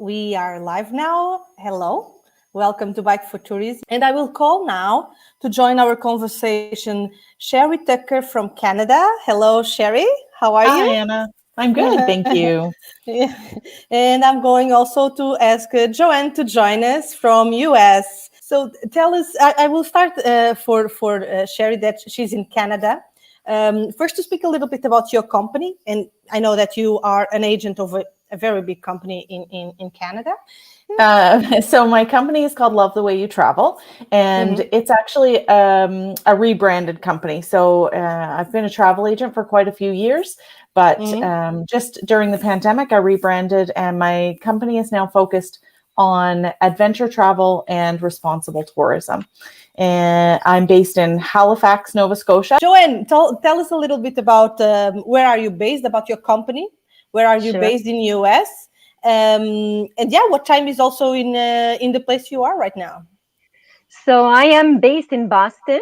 we are live now. Hello, welcome to Bike4tourism. And I will call now to join our conversation Sherry Tucker from Canada. Hello, Sherry. How are Hi, you? Anna. I'm good, thank you. Yeah. And I'm going also to ask Joanne to join us from US. So tell us, I will start for Sherry that she's in Canada. First, to speak a little bit about your company. And I know that you are an agent of a very big company in Canada. So my company is called Love the Way You Travel, and it's actually a rebranded company. So I've been a travel agent for quite a few years, but just during the pandemic, I rebranded, and my company is now focused on adventure travel and responsible tourism. And I'm based in Halifax, Nova Scotia. Joanne, tell us a little bit about where are you based, about your company? Where are you Sure. based in US? And yeah, what time is also in the place you are right now? So I am based in Boston,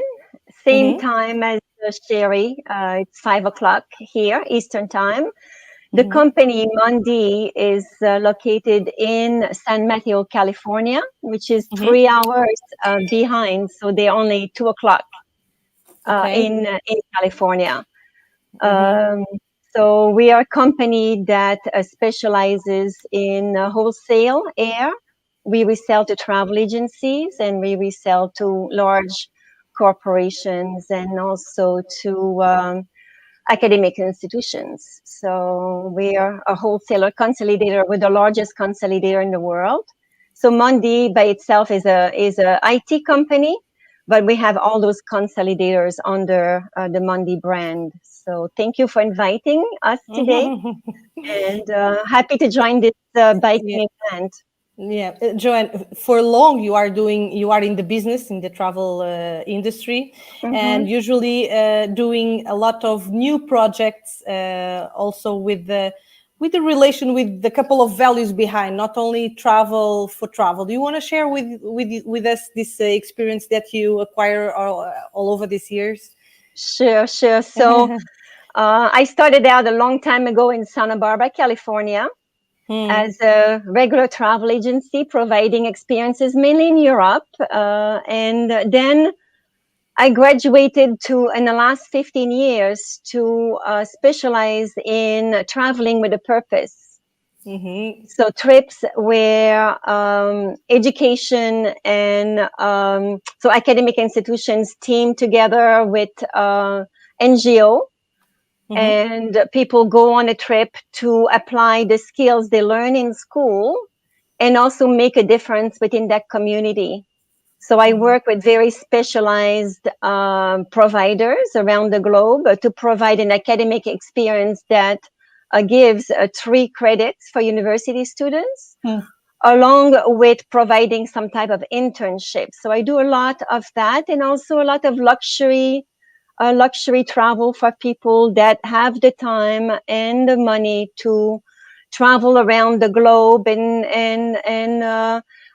same Mm-hmm. time as Sherry. It's 5 o'clock here, Eastern time. The Mm-hmm. company Mondi is located in San Mateo, California, which is Mm-hmm. 3 hours behind. So they're only 2 o'clock Okay. in California. Mm-hmm. Um, so we are a company that specializes in wholesale air. We resell to travel agencies and we resell to large corporations and also to academic institutions. So we are a wholesaler consolidator. We're the largest consolidator in the world. So Mondi by itself is a IT company, but we have all those consolidators under the Mondi brand. So thank you for inviting us today, and happy to join this Yeah. biking event. Yeah, Joanne, for long you are in the business, in the travel industry, Mm-hmm. and usually doing a lot of new projects, also with the relation with the couple of values behind, not only travel for travel. Do you want to share with us this experience that you acquire all over these years? Sure, sure. So I started out a long time ago in Santa Barbara, California, Hmm. as a regular travel agency providing experiences mainly in Europe. And then I graduated in the last 15 years to specialize in traveling with a purpose. Mm-hmm. So trips where education and so academic institutions team together with NGO, Mm-hmm. and people go on a trip to apply the skills they learn in school and also make a difference within that community. So I Mm-hmm. work with very specialized providers around the globe to provide an academic experience that gives 3 credits for university students, along with providing some type of internship. So I do a lot of that, and also a lot of luxury travel for people that have the time and the money to travel around the globe, and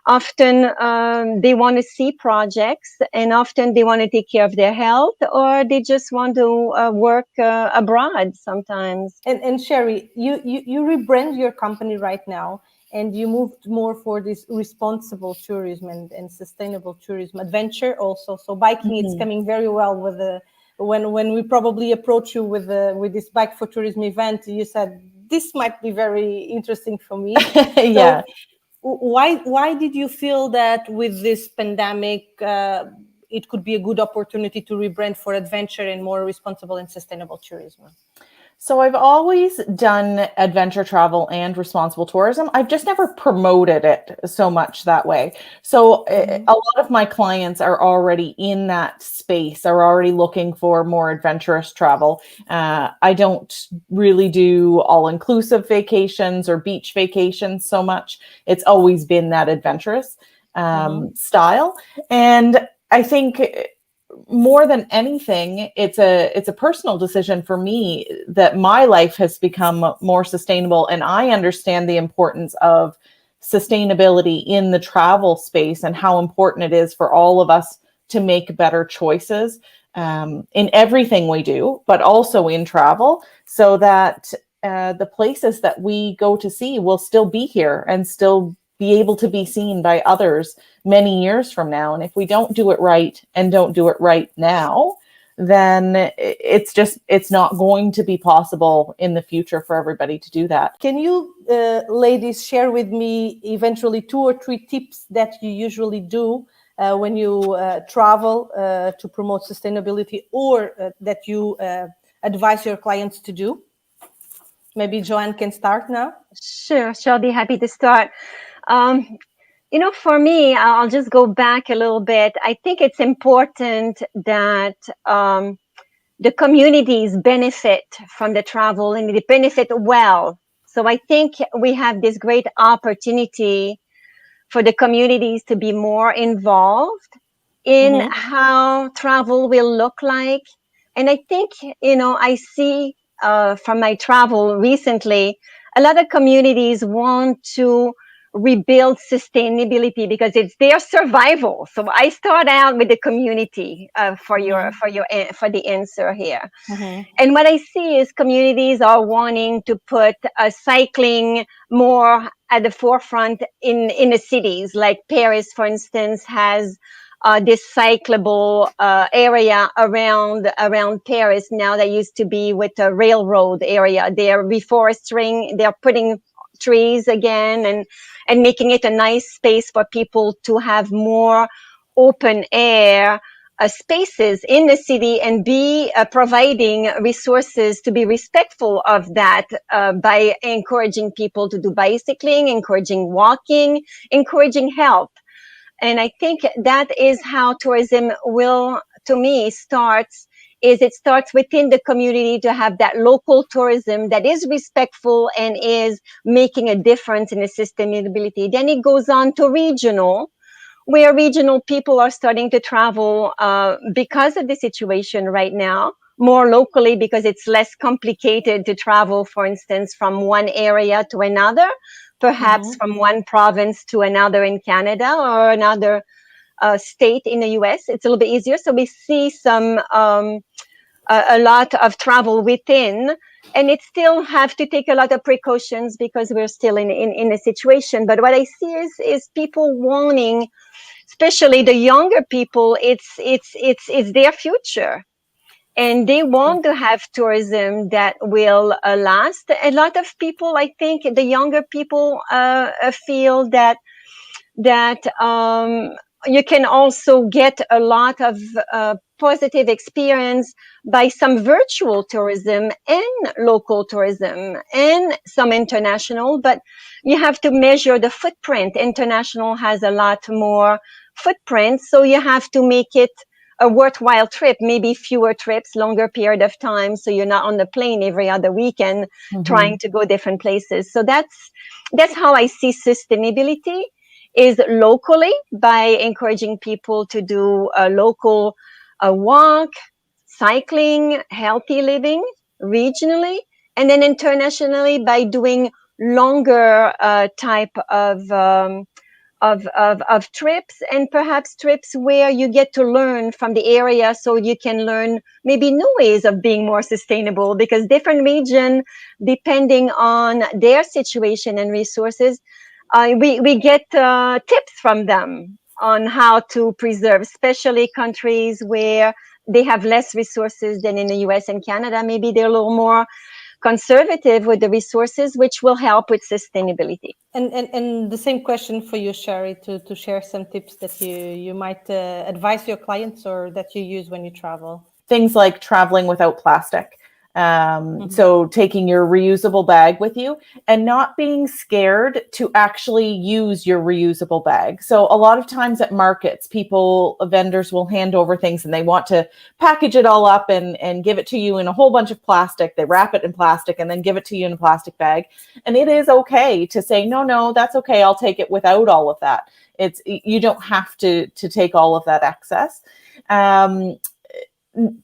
often they want to see projects, and often they want to take care of their health, or they just want to work abroad sometimes. And Sherry, you rebrand your company right now, and you moved more for this responsible tourism and sustainable tourism, adventure also. So biking, it's Mhm. coming very well with the when we probably approach you with this Bike4tourism event. You said this might be very interesting for me. Yeah. So why did you feel that with this pandemic? It could be a good opportunity to rebrand for adventure and more responsible and sustainable tourism. So I've always done adventure travel and responsible tourism. I've just never promoted it so much that way. So Mm-hmm. a lot of my clients are already in that space, are already looking for more adventurous travel. I don't really do all-inclusive vacations or beach vacations so much. It's always been that adventurous Mm-hmm. style. And I think more than anything, it's a personal decision for me that my life has become more sustainable, and I understand the importance of sustainability in the travel space and how important it is for all of us to make better choices in everything we do, but also in travel, so that the places that we go to see will still be here and still be able to be seen by others many years from now. And if we don't do it right and don't do it right now, then it's not going to be possible in the future for everybody to do that. Can you ladies share with me eventually 2 or 3 tips that you usually do when you travel to promote sustainability, or that you advise your clients to do? Maybe Joanne can start now. Sure, I'll be happy to start. For me, I'll just go back a little bit. I think it's important that the communities benefit from the travel, and they benefit well. So I think we have this great opportunity for the communities to be more involved in how travel will look like. And I think, I see from my travel recently, a lot of communities want to rebuild sustainability because it's their survival. So I start out with the community for the answer here. And what I see is communities are wanting to put cycling more at the forefront in the cities. Like Paris, for instance, has this cyclable area around Paris now that used to be with a railroad area. They're reforesting, they're putting trees again and making it a nice space for people to have more open air spaces in the city, and be providing resources to be respectful of that by encouraging people to do bicycling, encouraging walking, encouraging health. And I think that is how tourism will, to me, starts. It starts within the community to have that local tourism that is respectful and is making a difference in the sustainability. Then it goes on to regional, where regional people are starting to travel because of the situation right now, more locally, because it's less complicated to travel, for instance, from one area to another, perhaps from one province to another in Canada or another state in the US. It's a little bit easier. So we see a lot of travel within, and it still have to take a lot of precautions because we're still in a situation. But what I see is people wanting, especially the younger people, it's their future. And they want to have tourism that will last. A lot of people, I think, the younger people feel that you can also get a lot of positive experience by some virtual tourism and local tourism and some international, but you have to measure the footprint. International has a lot more footprint, so you have to make it a worthwhile trip, maybe fewer trips, longer period of time, so you're not on the plane every other weekend trying to go different places. So that's how I see sustainability, is locally, by encouraging people to do a local walk, cycling, healthy living, regionally, and then internationally by doing longer type of trips, and perhaps trips where you get to learn from the area, so you can learn maybe new ways of being more sustainable, because different region, depending on their situation and resources, we get tips from them on how to preserve, especially countries where they have less resources than in the US and Canada. Maybe they're a little more conservative with the resources, which will help with sustainability. And the same question for you, Sherry, to share some tips that you might advise your clients or that you use when you travel. Things like traveling without plastic. So taking your reusable bag with you and not being scared to actually use your reusable bag. So a lot of times at markets, vendors will hand over things and they want to package it all up and give it to you in a whole bunch of plastic. They wrap it in plastic and then give it to you in a plastic bag. And it is okay to say, no, that's okay. I'll take it without all of that. You don't have to take all of that excess.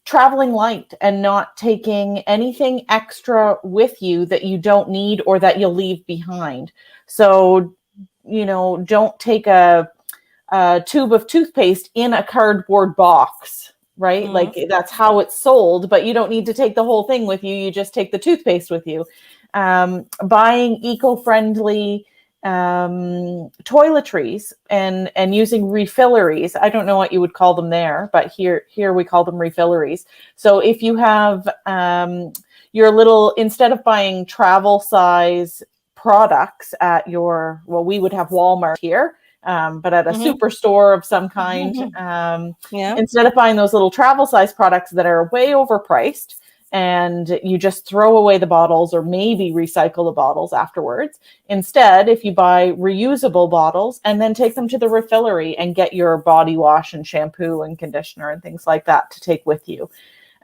Traveling light and not taking anything extra with you that you don't need or that you'll leave behind. So, don't take a tube of toothpaste in a cardboard box, right? Like that's how it's sold, but you don't need to take the whole thing with you. You just take the toothpaste with you. buying eco-friendly toiletries and using refilleries. I don't know what you would call them there, but here we call them refilleries. So if you have your little, instead of buying travel size products at your, well, we would have Walmart here, but at a superstore of some kind, instead of buying those little travel size products that are way overpriced, and you just throw away the bottles or maybe recycle the bottles afterwards. Instead, if you buy reusable bottles and then take them to the refillery and get your body wash and shampoo and conditioner and things like that to take with you.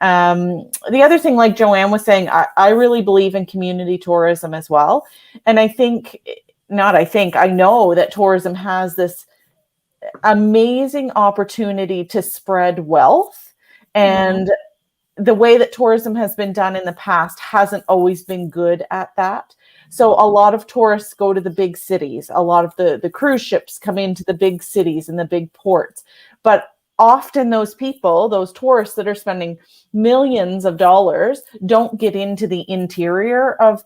The other thing, like Joanne was saying, I really believe in community tourism as well. And I know that tourism has this amazing opportunity to spread wealth. And the way that tourism has been done in the past hasn't always been good at that. So a lot of tourists go to the big cities. A lot of the cruise ships come into the big cities and the big ports. But often those people, those tourists that are spending millions of dollars, don't get into the interior of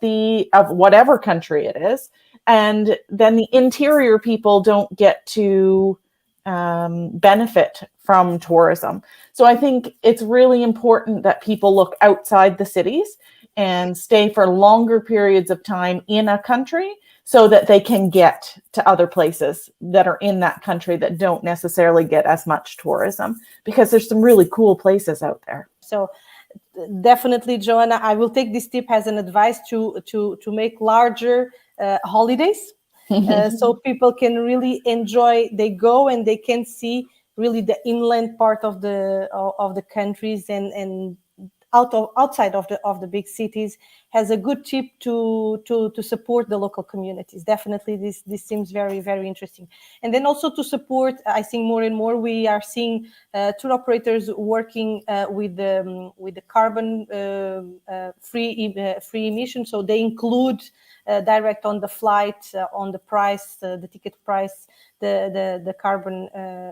whatever country it is. And then the interior people don't get to benefit from tourism. So I think it's really important that people look outside the cities and stay for longer periods of time in a country so that they can get to other places that are in that country that don't necessarily get as much tourism, because there's some really cool places out there. So definitely, Joanna, I will take this tip as an advice to make larger holidays. So people can really enjoy. They go and they can see really the inland part of the countries and outside of the big cities, has a good tip to support the local communities. Definitely, this seems very, very interesting. And then also to support, I think more and more we are seeing tour operators working with the carbon free emission. So they include direct on the flight, on the price, the ticket price, the carbon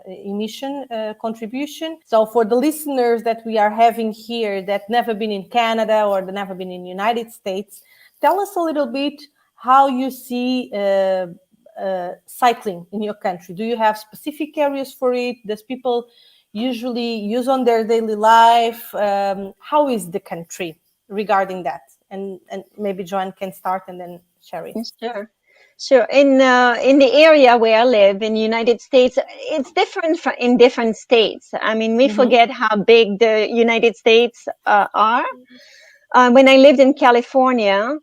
emission contribution. So for the listeners that we are having here that never been in Canada or never been in the United States, tell us a little bit how you see cycling in your country. Do you have specific areas for it? Does people usually use on their daily life? How is the country regarding that? And maybe Joanne can start and then Sherry. Sure. In the area where I live in the United States, it's different in different states. I mean, we forget how big the United States are. When I lived in California,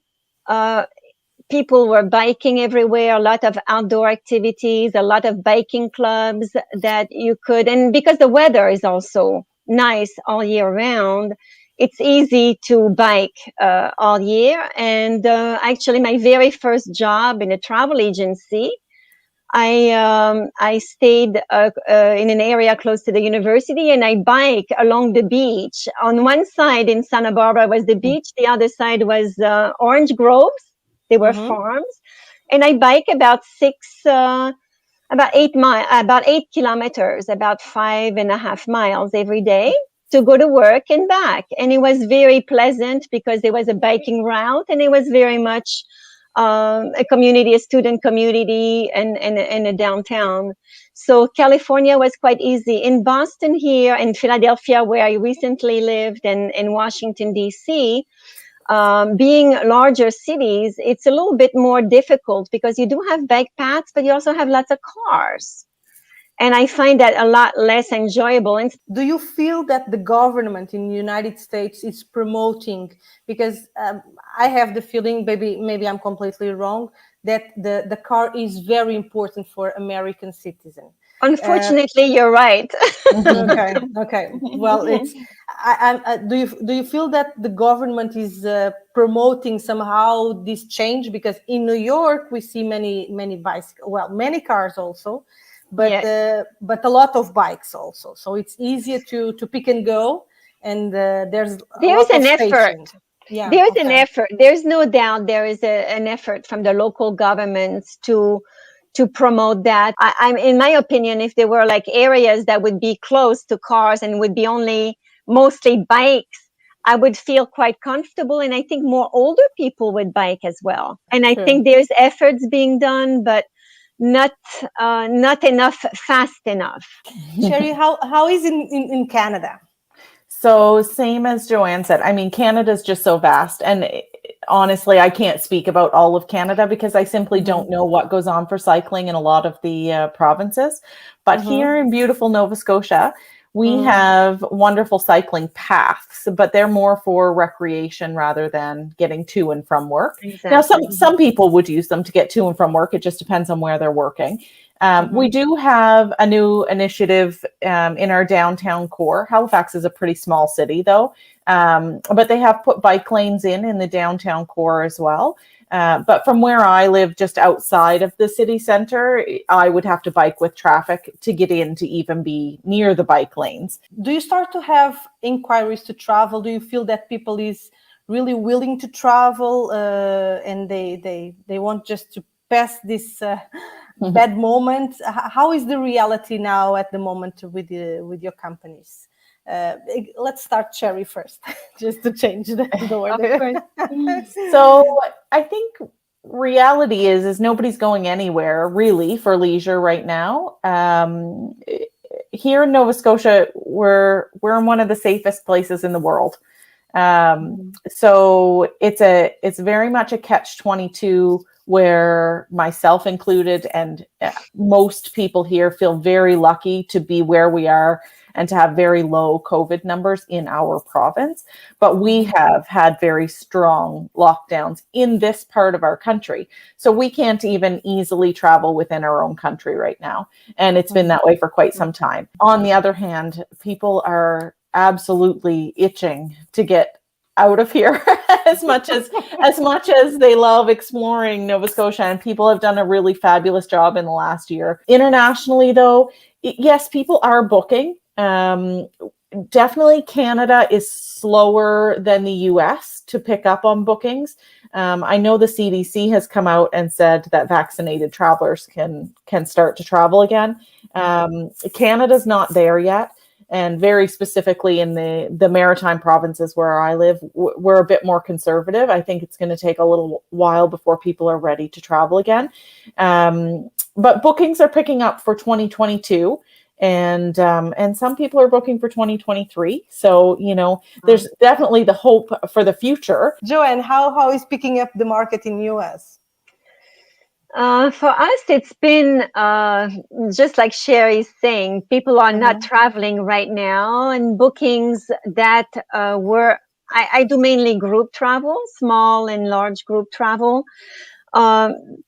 people were biking everywhere, a lot of outdoor activities, a lot of biking clubs that you could, and because the weather is also nice all year round, it's easy to bike all year. And actually, my very first job in a travel agency, I stayed in an area close to the university, and I bike along the beach. On one side in Santa Barbara was the beach, the other side was orange groves. They were farms, and I bike about 8 kilometers, about 5.5 miles every day to go to work and back. And it was very pleasant because there was a biking route, and it was very much a community, a student community, and a downtown. So California was quite easy. In Boston here, in Philadelphia, where I recently lived, and in Washington, D.C., being larger cities, it's a little bit more difficult because you do have bike paths, but you also have lots of cars. And I find that a lot less enjoyable. And do you feel that the government in the United States is promoting, because I have the feeling, maybe I'm completely wrong, that the car is very important for American citizens? Unfortunately, you're right. Okay. Well, it's. Do you feel that the government is promoting somehow this change? Because in New York we see many bicycles, well, many cars also, but but a lot of bikes also. So it's easier to pick and go, and there's an effort. Yeah, there's an effort. There's no doubt there is an effort from the local governments to promote that. I'm in my opinion, if there were like areas that would be close to cars and would be only mostly bikes, I would feel quite comfortable, and I think more older people would bike as well. And I Sure. think there's efforts being done, but not not enough fast enough. Sherry, how is in Canada? So same as Joanne said, I mean, Canada's just so vast. And honestly, I can't speak about all of Canada because I simply don't know what goes on for cycling in a lot of the provinces. But here in beautiful Nova Scotia, we have wonderful cycling paths, but they're more for recreation rather than getting to and from work. Exactly. Now, some people would use them to get to and from work. It just depends on where they're working. We do have a new initiative in our downtown core. Halifax is a pretty small city, though, but they have put bike lanes in the downtown core as well. But from where I live, just outside of the city center, I would have to bike with traffic to get in to even be near the bike lanes. Do you start to have inquiries to travel? Do you feel that people is really willing to travel and they want just to pass this bad moment? How is the reality now at the moment with your companies? Let's start Cherry first, just to change the order. So I think reality is nobody's going anywhere really for leisure right now. Here in Nova Scotia, we're in one of the safest places in the world. So it's very much a catch-22 where myself included and most people here feel very lucky to be where we are and to have very low COVID numbers in our province. But we have had very strong lockdowns in this part of our country. So we can't even easily travel within our own country right now. And it's been that way for quite some time. On the other hand, people are absolutely itching to get out of here as much as they love exploring Nova Scotia, and people have done a really fabulous job in the last year. Internationally, though, yes, people are booking. Definitely Canada is slower than the US to pick up on bookings. I know the CDC has come out and said that vaccinated travelers can start to travel again. Canada's not there yet. And very specifically in the maritime provinces where I live, we're a bit more conservative. I think it's going to take a little while before people are ready to travel again. But bookings are picking up for 2022. And some people are booking for 2023. So, there's definitely the hope for the future. Joanne, how is picking up the market in US? For us, it's been just like Sherry's saying, people are not traveling right now, and bookings that I do mainly group travel, small and large group travel.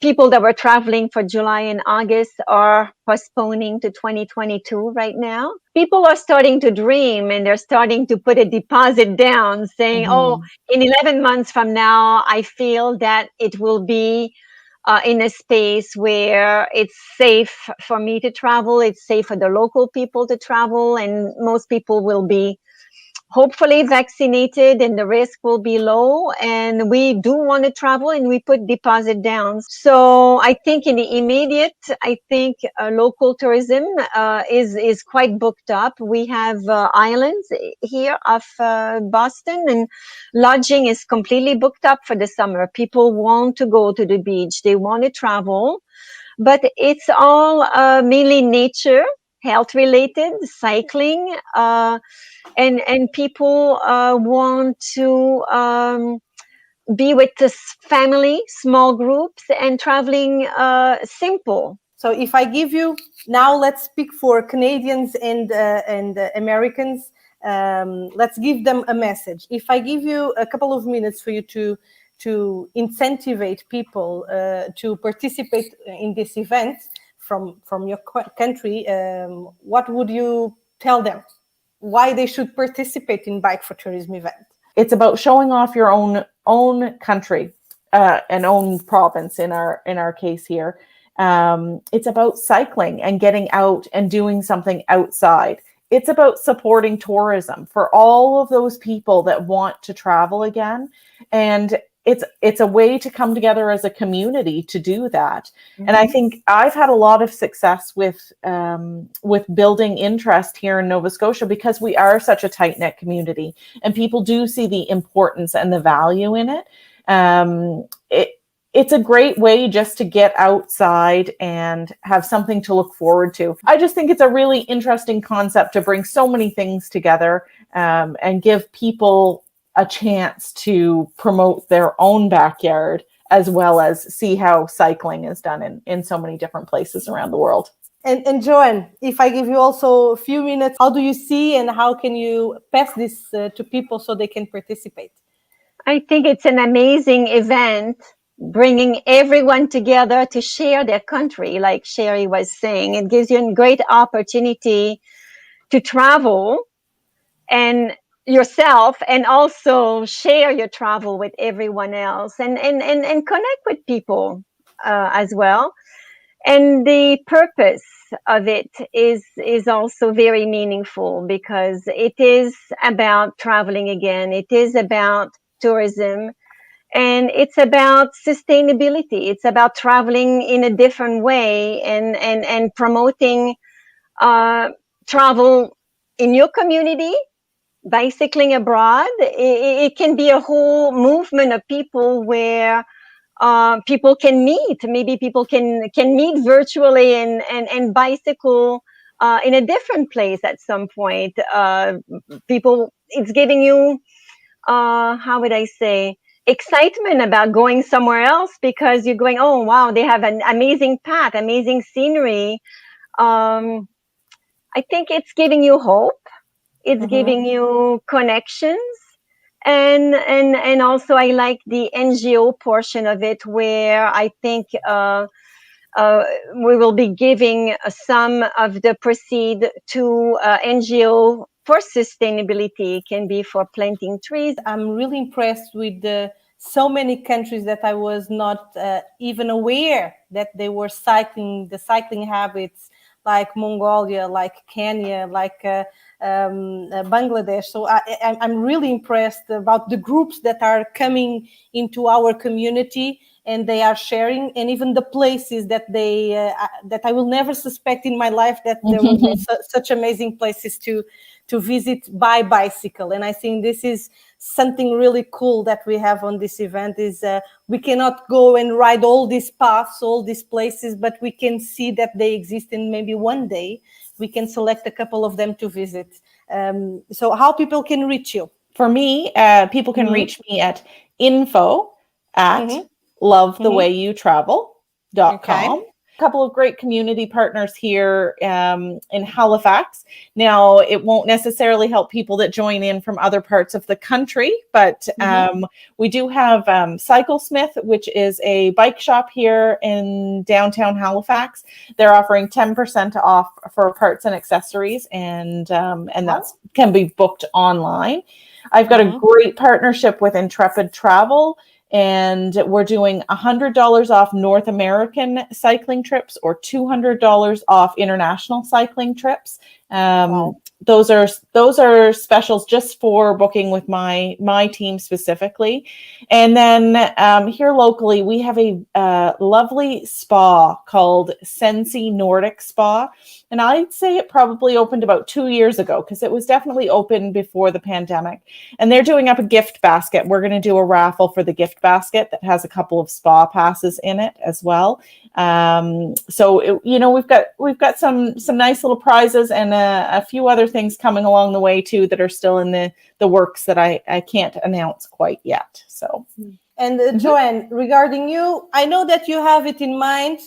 People that were traveling for July and August are postponing to 2022 right now. People are starting to dream, and they're starting to put a deposit down saying, oh, in 11 months from now, I feel that it will be in a space where it's safe for me to travel, it's safe for the local people to travel, and most people will be hopefully vaccinated and the risk will be low, and we do want to travel and we put deposit down. So I think in the immediate, local tourism is quite booked up. We have islands here off Boston, and lodging is completely booked up for the summer. People want to go to the beach, they want to travel, but it's all mainly nature, health related, cycling, and people want to be with this family, small groups, and traveling simple. So if I give you now, let's speak for Canadians and Americans. Let's give them a message. If I give you a couple of minutes for you to incentivize people to participate in this event from your country, what would you tell them? Why they should participate in Bike for Tourism event? It's about showing off your own country and own province in our case here. It's about cycling and getting out and doing something outside. It's about supporting tourism for all of those people that want to travel again. And it's a way to come together as a community to do that. And I think I've had a lot of success with building interest here in Nova Scotia because we are such a tight-knit community and people do see the importance and the value in it. It's a great way just to get outside and have something to look forward to. I just think it's a really interesting concept to bring so many things together and give people a chance to promote their own backyard as well as see how cycling is done in so many different places around the world. And Joanne, if I give you also a few minutes, how do you see and how can you pass this to people so they can participate? I think it's an amazing event, bringing everyone together to share their country, like Sherry was saying. It gives you a great opportunity to travel and yourself and also share your travel with everyone else and connect with people as well. And the purpose of it is also very meaningful because it is about traveling again. It is about tourism, and it's about sustainability. It's about traveling in a different way and promoting travel in your community, bicycling abroad. It can be a whole movement of people where people can meet. Maybe people can meet virtually and bicycle in a different place at some point. People, it's giving you how would I say, excitement about going somewhere else because you're going, oh, wow, they have an amazing path, amazing scenery. I think it's giving you hope. It's giving you connections. And also I like the NGO portion of it where I think we will be giving some of the proceed to NGO for sustainability. It can be for planting trees. I'm really impressed with so many countries that I was not even aware that they were the cycling habits, like Mongolia, like Kenya, like Bangladesh. So I'm really impressed about the groups that are coming into our community and they are sharing, and even the places that that I will never suspect in my life that there will be such amazing places to visit by bicycle. And I think this is something really cool that we have on this event is we cannot go and ride all these paths, all these places, but we can see that they exist, and maybe one day we can select a couple of them to visit. So how people can reach you? For me, people can reach me at info@lovethewayoutravel.com. Okay. A couple of great community partners here in Halifax. Now, it won't necessarily help people that join in from other parts of the country, but we do have Cyclesmith, which is a bike shop here in downtown Halifax. They're offering 10% off for parts and accessories, and that can be booked online. I've got a great partnership with Intrepid Travel, and we're doing $100 off North American cycling trips or $200 off international cycling trips. Those are specials just for booking with my team specifically. And then here locally, we have a lovely spa called Sensi Nordic Spa. And I'd say it probably opened about 2 years ago because it was definitely open before the pandemic. And they're doing up a gift basket. We're going to do a raffle for the gift basket that has a couple of spa passes in it as well. So we've got some nice little prizes and a few other things coming along the way too that are still in the works that I can't announce quite yet. So, and Joanne, regarding you, I know that you have it in mind.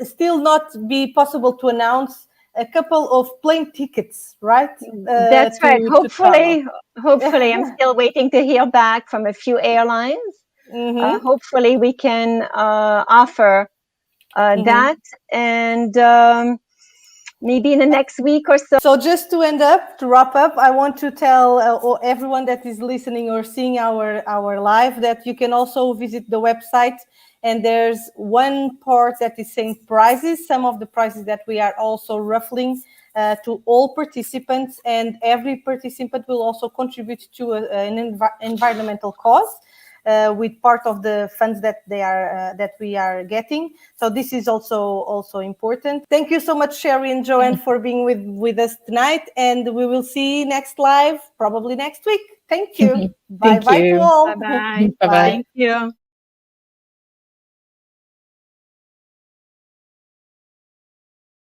Still not be possible to announce a couple of plane tickets, right? That's right. Hopefully, I'm still waiting to hear back from a few airlines. Hopefully, we can offer that, and maybe in the next week or so. So just to wrap up, I want to tell everyone that is listening or seeing our live that you can also visit the website. And there's one part that is saying prizes, some of the prizes that we are also raffling to all participants. And every participant will also contribute to an environmental cause. with part of the funds that we are getting. So this is also important. Thank you so much, Sherry and Joanne, for being with us tonight, and we will see next live probably next week. Thank you. Thank Bye you. to all. Bye-bye. Bye-bye. Thank you.